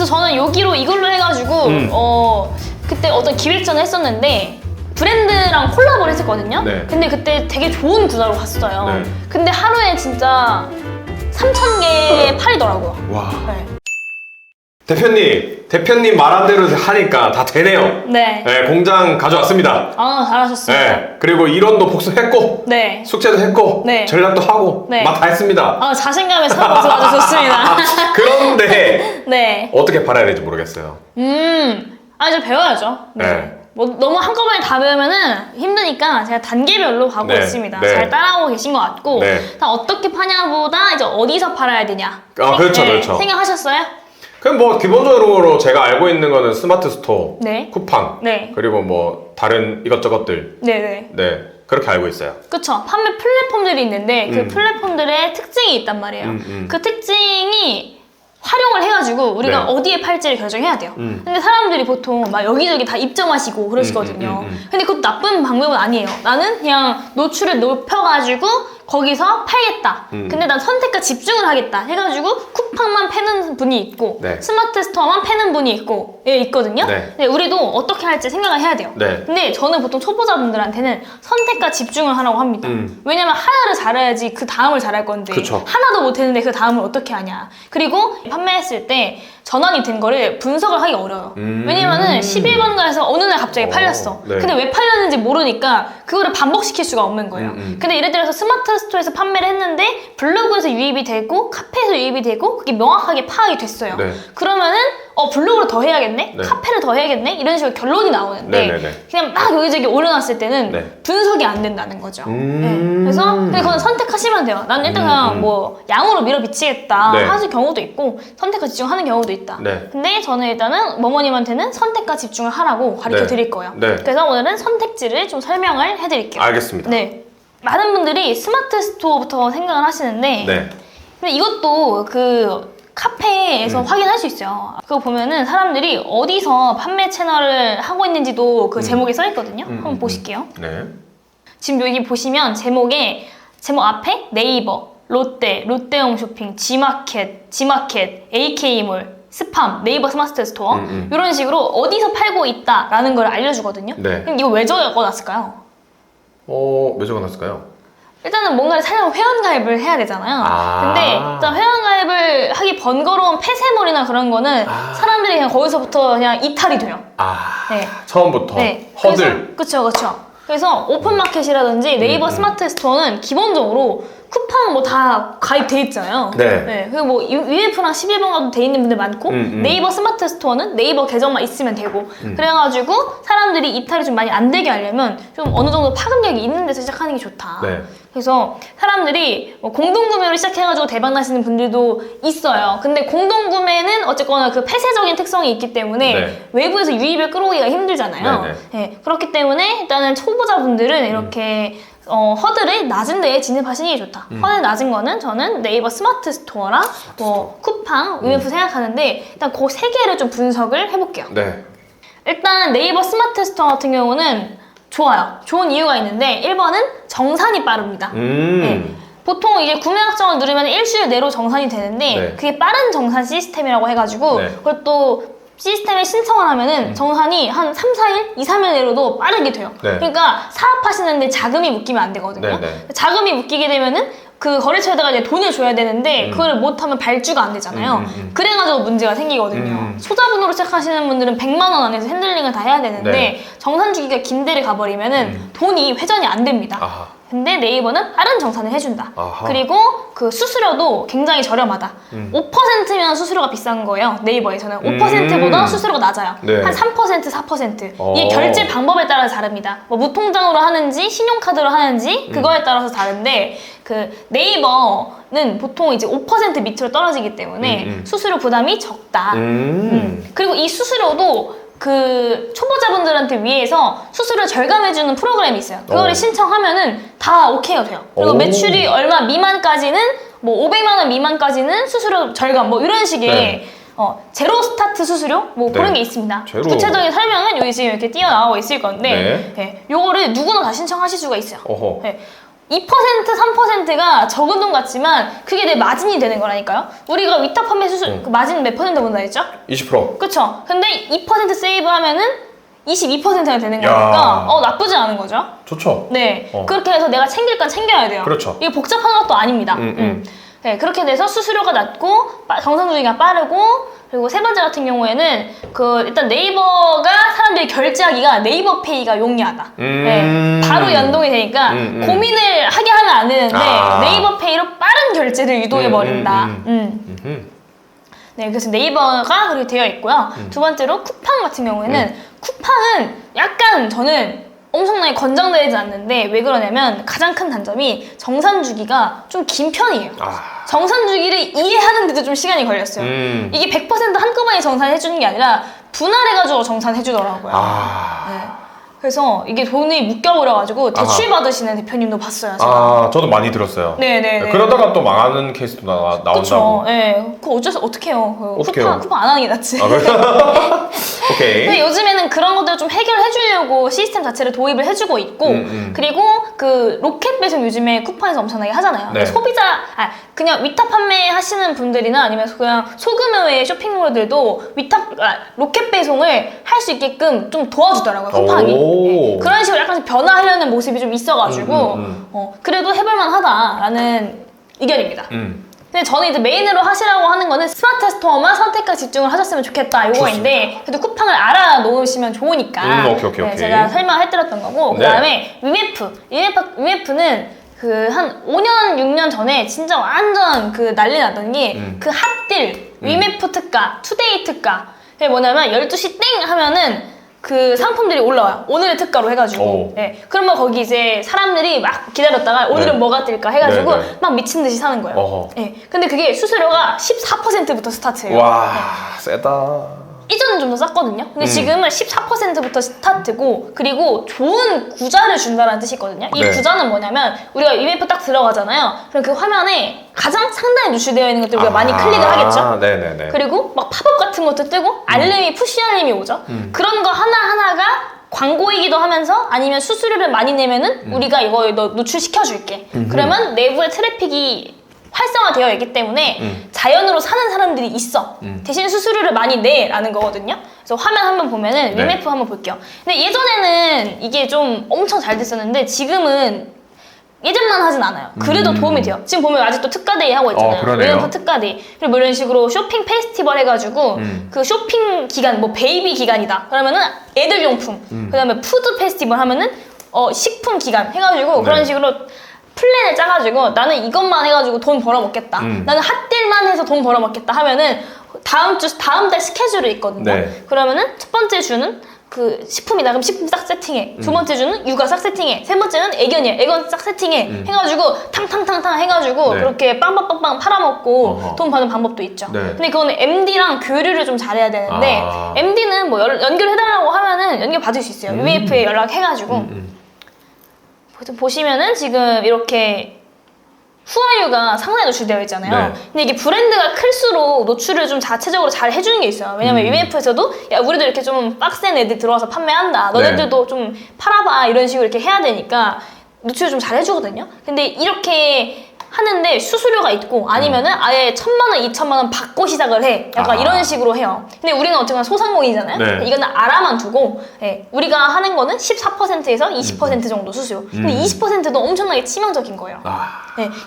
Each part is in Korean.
그래서 저는 여기로 이걸로 해가지고 그때 어떤 기획전을 했었는데 브랜드랑 콜라보를 했었거든요. 네. 근데 그때 되게 좋은 구자로 갔어요. 네. 근데 하루에 진짜 3,000개 팔리더라고요. 와. 네. 대표님 말한 대로 하니까 다 되네요. 네. 네, 공장 가져왔습니다. 아, 잘하셨습니다. 네, 그리고 이론도 복습했고, 네. 숙제도 했고, 네. 전략도 하고, 네. 막 다 했습니다. 아, 자신감에 차서 아주 좋습니다. 그런데 네. 어떻게 팔아야 될지 모르겠어요. 이제 배워야죠. 네. 네. 뭐 너무 한꺼번에 다 배우면은 힘드니까 제가 단계별로 가고 네. 있습니다. 네. 잘 따라오고 계신 것 같고, 네. 다 어떻게 파냐보다 이제 어디서 팔아야 되냐. 그렇죠, 네. 그렇죠. 생각하셨어요? 그럼 뭐 기본적으로 제가 알고 있는 거는 스마트 스토어, 네. 쿠팡, 네. 그리고 뭐 다른 이것저것들, 네네. 네, 그렇게 알고 있어요. 그쵸. 판매 플랫폼들이 있는데 그 플랫폼들의 특징이 있단 말이에요. 그 특징이 활용을 해가지고 우리가 네. 어디에 팔지를 결정해야 돼요. 근데 사람들이 보통 막 여기저기 다 입점하시고 그러시거든요. 근데 그것도 나쁜 방법은 아니에요. 나는 그냥 노출을 높여가지고 거기서 팔겠다. 근데 난 선택과 집중을 하겠다 해가지고 쿠팡만 패는 분이 있고 네. 스마트 스토어만 패는 분이 있고 있거든요. 네. 근데 우리도 어떻게 할지 생각을 해야 돼요. 네. 근데 저는 보통 초보자분들한테는 선택과 집중을 하라고 합니다. 왜냐면 하나를 잘해야지 그 다음을 잘할 건데 그쵸. 하나도 못했는데 그 다음을 어떻게 하냐. 그리고 판매했을 때 전환이 된 거를 분석을 하기 어려워요. 왜냐면은 11번가에서 어느 날 갑자기 팔렸어. 네. 근데 왜 팔렸는지 모르니까 그거를 반복시킬 수가 없는 거예요. 근데 예를 들어서 스마트 스토어에서 판매를 했는데 블로그에서 유입이 되고 카페에서 유입이 되고 그게 명확하게 파악이 됐어요. 네. 그러면은 블로그를 더 해야겠네? 네. 카페를 더 해야겠네? 이런 식으로 결론이 나오는데 네네네. 그냥 막 여기저기 올려놨을 때는 네. 분석이 안 된다는 거죠. 네. 그래서 근데 그건 선택하시면 돼요. 나는 일단 그냥 뭐 양으로 밀어비치겠다 네. 하는 경우도 있고 선택과 집중하는 경우도 있다. 네. 근데 저는 일단은 머머님한테는 선택과 집중을 하라고 가르쳐 네. 드릴 거예요. 네. 그래서 오늘은 선택지를 좀 설명을 해드릴게요. 알겠습니다. 네. 많은 분들이 스마트 스토어부터 생각을 하시는데 네. 근데 이것도 그 카페에서 확인할 수 있어요. 그거 보면은 사람들이 어디서 판매 채널을 하고 있는지도 그 제목에 써 있거든요. 한번 보실게요. 네. 지금 여기 보시면 제목 앞에 네이버, 롯데, 롯데홈쇼핑, 지마켓, AK몰, 스팜, 네이버 스마트 스토어 이런 식으로 어디서 팔고 있다라는 걸 알려주거든요. 네. 그럼 이거 왜 적어놨을까요? 왜 적어놨을까요? 일단은 뭔가를 사려면 회원가입을 해야 되잖아요. 근데 일단 회원가입을 하기 번거로운 폐쇄물이나 그런 거는 사람들이 그냥 거기서부터 그냥 이탈이 돼요. 네. 처음부터 네. 허들. 그쵸. 그래서 오픈마켓이라든지 네이버 스마트 스토어는 기본적으로 쿠팡 뭐 다 가입돼 있잖아요. 네. 그리고 뭐 UF랑 11번가도 돼 있는 분들 많고 네이버 스마트 스토어는 네이버 계정만 있으면 되고 그래가지고 사람들이 이탈이 좀 많이 안 되게 하려면 좀 어느 정도 파급력이 있는 데서 시작하는 게 좋다. 네. 그래서 사람들이 뭐 공동구매로 시작해가지고 대박 나시는 분들도 있어요. 근데 공동구매는 어쨌거나 그 폐쇄적인 특성이 있기 때문에 네. 외부에서 유입을 끌어오기가 힘들잖아요. 네네. 네, 그렇기 때문에 일단은 초보자분들은 이렇게 허들을 낮은 데에 진입하시는 게 좋다. 허들 낮은 거는 저는 네이버 스마트 스토어랑 뭐 쿠팡, UF 생각하는데 일단 그 세 개를 좀 분석을 해볼게요. 네. 일단 네이버 스마트 스토어 같은 경우는 좋아요. 좋은 이유가 있는데 1번은 정산이 빠릅니다. 네. 보통 이제 구매 확정을 누르면 일주일 내로 정산이 되는데 네. 그게 빠른 정산 시스템이라고 해가지고 네. 그걸 또 시스템에 신청을 하면은 정산이 한 3, 4일? 2, 3일 내로도 빠르게 돼요. 네. 그러니까 사업하시는데 자금이 묶이면 안 되거든요. 네. 자금이 묶이게 되면은 그 거래처에다가 이제 돈을 줘야 되는데 그걸 못하면 발주가 안 되잖아요. 그래가지고 문제가 생기거든요. 소자본으로 시작하시는 분들은 100만 원 안에서 핸들링을 다 해야 되는데 네. 정산 주기가 긴 데를 가버리면은 돈이 회전이 안 됩니다. 아하. 근데 네이버는 빠른 정산을 해준다. 아하. 그리고 그 수수료도 굉장히 저렴하다. 5%면 수수료가 비싼 거예요. 네이버에서는 5%보다 수수료가 낮아요. 네. 한 3%, 4%. 이게 결제 방법에 따라 다릅니다. 뭐 무통장으로 하는지 신용카드로 하는지 그거에 따라서 다른데 그 네이버는 보통 이제 5% 밑으로 떨어지기 때문에 수수료 부담이 적다. 그리고 이 수수료도 그 초보자분들한테 위해서 수수료 절감해주는 프로그램이 있어요. 그거를 신청하면은 다 오케이가 돼요. 그리고 매출이 얼마 미만까지는 뭐 500만 원 미만까지는 수수료 절감 뭐 이런 식의 네. 제로 스타트 수수료 뭐 그런 게 있습니다. 제로. 구체적인 설명은 여기 지금 이렇게 띄어나오고 있을 건데 네. 요거를 누구나 다 신청하실 수가 있어요. 어허. 네. 3%가 적은 돈 같지만 그게 내 마진이 되는 거라니까요. 우리가 위탁 판매 수수료 그 마진 몇 퍼센트 본다 했죠? 20%. 그쵸? 근데 2% 세이브하면은 22%가 되는 거니까 나쁘지 않은 거죠. 좋죠. 네, 그렇게 해서 내가 챙길 건 챙겨야 돼요. 그렇죠. 이게 복잡한 것도 아닙니다. 네, 그렇게 돼서 수수료가 낮고 정상적이가 빠르고 그리고 세 번째 같은 경우에는 일단 네이버가 사람들이 결제하기가 네이버 페이가 용이하다. 네, 바로 연동이 되니까 고민을 하게 하면 안 되는데 네이버 페이로 빠른 결제를 유도해 버린다. 네, 그래서 네이버가 그렇게 되어 있고요. 두 번째로 쿠팡 같은 경우에는 쿠팡은 약간 저는 엄청나게 권장되지 않는데 왜 그러냐면 가장 큰 단점이 정산 주기가 좀 긴 편이에요. 정산 주기를 이해하는데도 좀 시간이 걸렸어요. 이게 100% 한꺼번에 정산해주는 게 아니라 분할해가지고 정산해주더라고요. 네. 그래서 이게 돈이 묶여버려가지고 대출 받으시는 대표님도 봤어요. 제가. 저도 많이 들었어요. 네네. 그러다가 또 망하는 케이스도 나온다고. 그렇죠. 네. 그거 어떻게 해요? 쿠팡 안 하는 게 낫지. 오케이. 근데 요즘에는 그런 것들을 좀 해결해주려고 시스템 자체를 도입을 해주고 있고 그리고 그 로켓 배송 요즘에 쿠팡에서 엄청나게 하잖아요. 네. 그냥 위탁 판매 하시는 분들이나 아니면 그냥 소규모의 쇼핑몰들도 로켓 배송을 할 수 있게끔 좀 도와주더라고요, 쿠팡이. 네. 그런 식으로 약간 변화하려는 모습이 좀 있어가지고 그래도 해볼만 하다라는 의견입니다. 근데 저는 이제 메인으로 하시라고 하는 거는 스마트 스토어만 선택과 집중을 하셨으면 좋겠다 요거인데 그래도 쿠팡을 알아 놓으시면 좋으니까 오케이. 제가 설명해드렸던 거고 그 다음에 위메프는 그 한 5년 6년 전에 진짜 완전 그 난리 났던 게 그 핫딜 위메프 특가 투데이 특가 그게 뭐냐면 12시 땡 하면은 그 상품들이 올라와요. 오늘의 특가로 해가지고. 네. 그러면 거기 이제 사람들이 막 기다렸다가 오늘은 뭐가 뜰까 해가지고 막 미친 듯이 사는 거예요. 네. 근데 그게 수수료가 14%부터 스타트예요. 와, 세다. 이전은 좀 더 쌌거든요. 근데 지금은 14%부터 스타트고 그리고 좋은 구자를 준다는 뜻이 있거든요. 이 구자는 뭐냐면 우리가 위메프 딱 들어가잖아요. 그럼 그 화면에 가장 상단에 노출되어 있는 것들 우리가 많이 클릭을 하겠죠. 네네네. 그리고 막 팝업 같은 것도 뜨고 알림이 푸시 알림이 오죠. 그런 거 하나하나가 광고이기도 하면서 아니면 수수료를 많이 내면은 우리가 이거 너 노출시켜 줄게. 그러면 내부의 트래픽이 활성화되어 있기 때문에 자연으로 사는 사람들이 있어. 대신 수수료를 많이 내라는 거거든요. 그래서 화면 한번 보면은 위메프 한번 볼게요. 근데 예전에는 이게 좀 엄청 잘 됐었는데 지금은 예전만 하진 않아요. 그래도 도움이 돼요. 지금 보면 아직도 특가데이 하고 있잖아요. 위메프 특가데이. 그리고 뭐 이런 식으로 쇼핑 페스티벌 해가지고 그 쇼핑 기간, 뭐 베이비 기간이다. 그러면은 애들 용품. 그 다음에 푸드 페스티벌 하면은 식품 기간 해가지고 그런 식으로 플랜을 짜가지고 나는 이것만 해가지고 돈 벌어먹겠다. 나는 핫딜만 해서 돈 벌어먹겠다 하면은 다음 달 스케줄이 있거든요. 그러면은 첫 번째 주는 그 식품이다. 그럼 식품 싹 세팅해. 두 번째 주는 육아 싹 세팅해. 세 번째는 애견이야. 애견 싹 세팅해. 해가지고 탕탕탕탕 해가지고 그렇게 빵빵빵빵 팔아먹고 돈 버는 방법도 있죠. 근데 그거는 MD랑 교류를 좀 잘해야 되는데 MD는 뭐 연결해달라고 하면은 연결 받을 수 있어요. UEF에 연락해가지고. 보시면은 지금 이렇게 후아유가 상단에 노출되어 있잖아요. 근데 이게 브랜드가 클수록 노출을 좀 자체적으로 잘 해주는 게 있어요. 왜냐면 UMF에서도 야 우리도 이렇게 좀 빡센 애들 들어와서 판매한다. 너네들도 좀 팔아봐. 이런 식으로 이렇게 해야 되니까 노출을 좀 잘 해주거든요. 근데 이렇게 하는데 수수료가 있고 아니면은 아예 1,000만 원, 2,000만 원 받고 시작을 해. 약간 이런 식으로 해요. 근데 우리는 어쨌거나 소상공인이잖아요. 이거는 알아만 두고 우리가 하는 거는 14%에서 20% 정도 수수료. 근데 20%도 엄청나게 치명적인 거예요.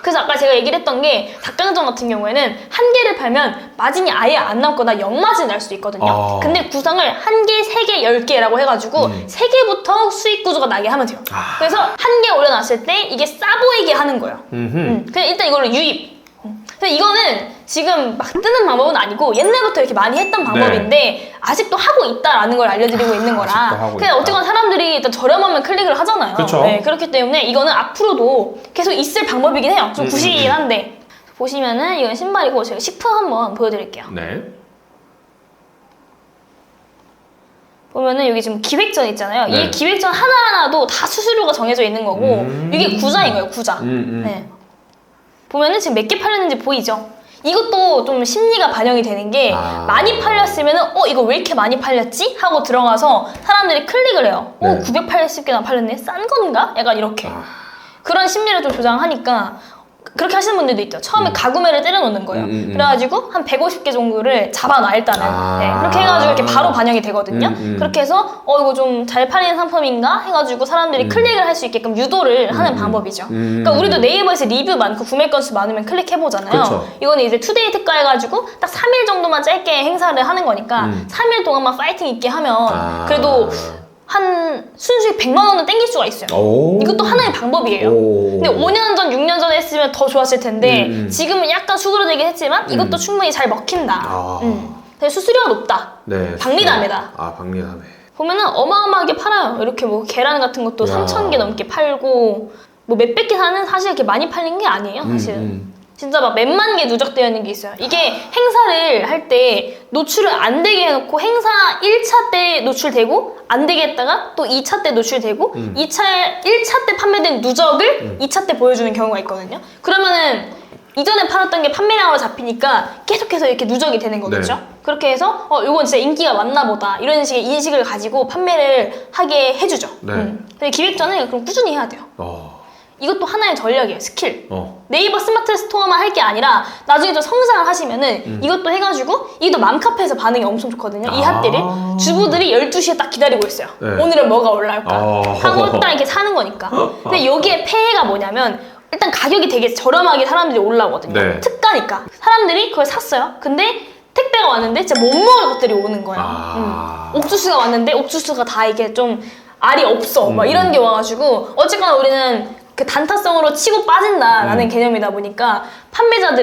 그래서 아까 제가 얘기를 했던 게 닭강정 같은 경우에는 한 개를 팔면 마진이 아예 안 남거나 0마진 날 수도 있거든요. 근데 구성을 1개, 3개, 10개라고 해가지고 3개부터 수익 구조가 나게 하면 돼요. 그래서 한 개 올려놨을 때 이게 싸 보이게 하는 거예요. 그냥 일단 이걸로 유입. 근데 이거는 지금 막 뜨는 방법은 아니고 옛날부터 이렇게 많이 했던 방법인데 아직도 하고 있다라는 걸 알려드리고 있는 거라. 그냥 어쨌거나 사람들이 일단 저렴하면 클릭을 하잖아요. 그렇기 때문에 이거는 앞으로도 계속 있을 방법이긴 해요. 좀 구시긴 한데. 보시면은 이건 신발이고 제가 식품 한번 보여드릴게요. 보면은 여기 지금 기획전 있잖아요. 이 기획전 하나하나도 다 수수료가 정해져 있는 거고 이게 구자인 거예요. 구자. 보면은 지금 몇 개 팔렸는지 보이죠? 이것도 좀 심리가 반영이 되는 게 많이 팔렸으면은 이거 왜 이렇게 많이 팔렸지? 하고 들어가서 사람들이 클릭을 해요. 980개나 팔렸네? 싼 건가? 약간 이렇게. 그런 심리를 좀 조장하니까 그렇게 하시는 분들도 있죠. 처음에 가구매를 때려놓는 거예요. 그래가지고 한 150개 정도를 잡아놔 일단은. 네, 그렇게 해가지고 이렇게 바로 반영이 되거든요. 그렇게 해서 이거 좀 잘 팔리는 상품인가 해가지고 사람들이 클릭을 할 수 있게끔 유도를 하는 방법이죠. 그러니까 우리도 네이버에서 리뷰 많고 구매 건수 많으면 클릭해보잖아요. 그쵸. 이거는 이제 투데이 특가 해가지고 딱 3일 정도만 짧게 행사를 하는 거니까 3일 동안만 파이팅 있게 하면 그래도 한 순수익 100만 원은 땡길 수가 있어요. 오. 이것도 하나의 방법이에요. 근데 5년 전, 6년 전에 했으면 더 좋았을 텐데 지금은 약간 수그러들긴 했지만 이것도 충분히 잘 먹힌다. 근데 수수료가 높다. 네. 박리담이다. 아, 박리담에. 보면은 어마어마하게 팔아요. 이렇게 뭐 계란 같은 것도 야. 3,000개 넘게 팔고 뭐 몇백 개 사는 사실 이렇게 많이 팔린 게 아니에요. 사실은. 진짜 막 몇만 개 누적되어 있는 게 있어요. 이게 행사를 할 때 노출을 안 되게 해놓고 행사 1차 때 노출되고 안 되게 했다가 또 2차 때 노출되고 1차 때 판매된 누적을 2차 때 보여주는 경우가 있거든요. 그러면은 이전에 팔았던 게 판매량으로 잡히니까 계속해서 이렇게 누적이 되는 거겠죠. 네. 그렇게 해서 이건 진짜 인기가 많나 보다 이런 식의 인식을 가지고 판매를 하게 해주죠. 네. 근데 기획전은 그럼 꾸준히 해야 돼요. 이것도 하나의 전략이에요. 스킬. 네이버 스마트 스토어만 할 게 아니라 나중에 좀 성장을 하시면은 이것도 해가지고 이것도 맘카페에서 반응이 엄청 좋거든요. 이 핫딜을 주부들이 12시에 딱 기다리고 있어요. 네. 오늘은 뭐가 올라올까 하고 딱 이렇게 사는 거니까. 근데 여기에 폐해가 뭐냐면 일단 가격이 되게 저렴하게 사람들이 올라오거든요. 네. 특가니까 사람들이 그걸 샀어요. 근데 택배가 왔는데 진짜 못 먹을 것들이 오는 거예요. 옥수수가 왔는데 옥수수가 다 이게 좀 알이 없어 막 이런 게 와가지고 어쨌거나 우리는 그 단타성으로 치고 빠진다라는 개념이다 보니까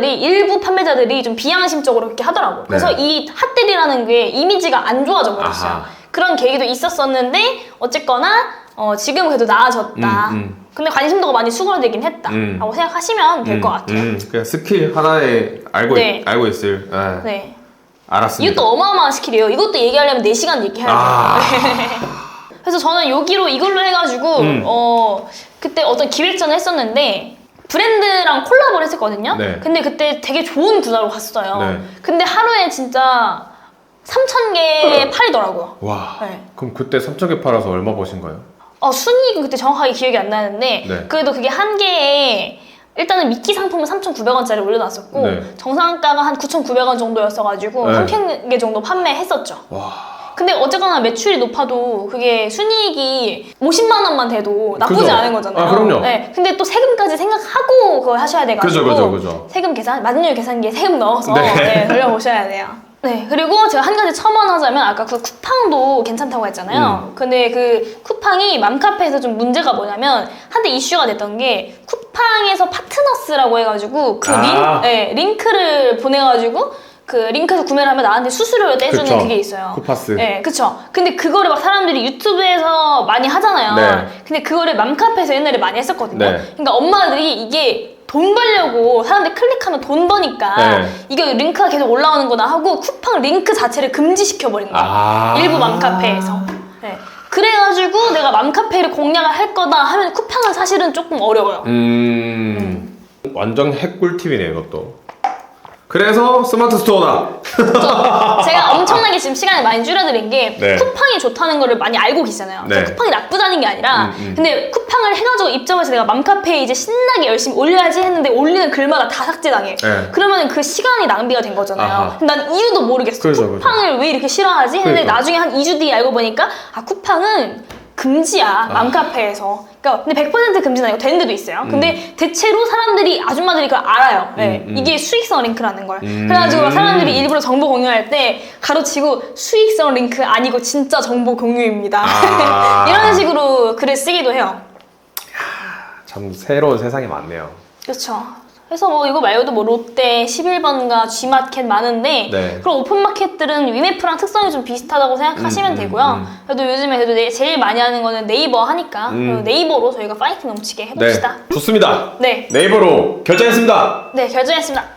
일부 판매자들이 좀 비양심적으로 그렇게 하더라고. 그래서 이 핫딜이라는 게 이미지가 안 좋아져 버렸어요. 아하. 그런 계기도 있었었는데 어쨌거나 지금 그래도 나아졌다. 근데 관심도가 많이 수그러들긴 했다 라고 생각하시면 될 것 같아요. 그냥 스킬 하나에 네. 알고 있을. 네. 알았습니다. 이것도 어마어마한 스킬이에요. 이것도 얘기하려면 4시간 얘기해야 돼요. 그래서 저는 이걸로 해가지고 그때 어떤 기획전을 했었는데 브랜드랑 콜라보를 했었거든요. 네. 근데 그때 되게 좋은 구자로 갔어요. 네. 근데 하루에 진짜 3,000개 팔리더라고요. 와. 네. 그럼 그때 3,000개 팔아서 얼마 버신 거예요? 순이익은 그때 정확하게 기억이 안 나는데 네. 그래도 그게 한 개에 일단은 미끼 상품은 3,900원짜리 올려놨었고 네. 정상가가 한 9,900원 정도였어가지고 네. 3,000개 정도 판매했었죠. 와. 근데 어쨌거나 매출이 높아도 그게 순이익이 50만 원만 돼도 나쁘지 그죠. 않은 거잖아요. 아, 그럼요. 네. 근데 또 세금까지 생각하고 그걸 하셔야 돼가지고 그죠. 세금 계산, 마진율 계산기에 세금 넣어서 네. 돌려보셔야 돼요. 네. 그리고 제가 한 가지 첨언하자면 아까 그 쿠팡도 괜찮다고 했잖아요. 근데 그 쿠팡이 맘카페에서 좀 문제가 뭐냐면 한때 이슈가 됐던 게 쿠팡에서 파트너스라고 해가지고 그 링크를 보내가지고 그 링크에서 구매를 하면 나한테 수수료를 떼주는 그쵸. 그게 있어요. 쿠파스. 네, 그쵸. 근데 그거를 막 사람들이 유튜브에서 많이 하잖아요. 네. 근데 그거를 맘카페에서 옛날에 많이 했었거든요. 네. 그러니까 엄마들이 이게 돈 벌려고 사람들 클릭하면 돈 버니까 네. 이게 링크가 계속 올라오는 거나 하고 쿠팡 링크 자체를 금지시켜버린 거야. 일부 맘카페에서. 네. 그래가지고 내가 맘카페를 공략을 할 거다 하면 쿠팡은 사실은 조금 어려워요. 완전 핵꿀팁이네 이것도. 그래서 스마트 스토어다. 제가 엄청나게 지금 시간을 많이 줄여드린 게 네. 쿠팡이 좋다는 거를 많이 알고 계시잖아요. 네. 쿠팡이 나쁘다는 게 아니라 근데 쿠팡을 해가지고 입점해서 내가 맘카페에 이제 신나게 열심히 올려야지 했는데 올리는 글마다 다 삭제당해. 네. 그러면 그 시간이 낭비가 된 거잖아요. 아하. 난 이유도 모르겠어. 그죠. 쿠팡을 왜 이렇게 싫어하지? 했는데 그러니까. 나중에 한 2주 뒤에 알고 보니까 쿠팡은 금지야 맘카페에서. 그러니까 근데 100% 금지는 아니고 되는 데도 있어요. 근데 대체로 사람들이 아줌마들이 그걸 알아요. 네. 이게 수익성 링크라는 걸. 그래가지고 사람들이 일부러 정보 공유할 때 가로치고 수익성 링크 아니고 진짜 정보 공유입니다. 이런 식으로 글을 쓰기도 해요. 참 새로운 세상이 많네요. 그렇죠. 그래서 뭐 이거 말고도 뭐 롯데, 11번가, G마켓 많은데 네. 그런 오픈마켓들은 위메프랑 특성이 좀 비슷하다고 생각하시면 되고요. 그래도 요즘에 제일 많이 하는 거는 네이버 하니까 네이버로 저희가 파이팅 넘치게 해봅시다. 네, 좋습니다. 네. 네이버로 결정했습니다. 네, 결정했습니다.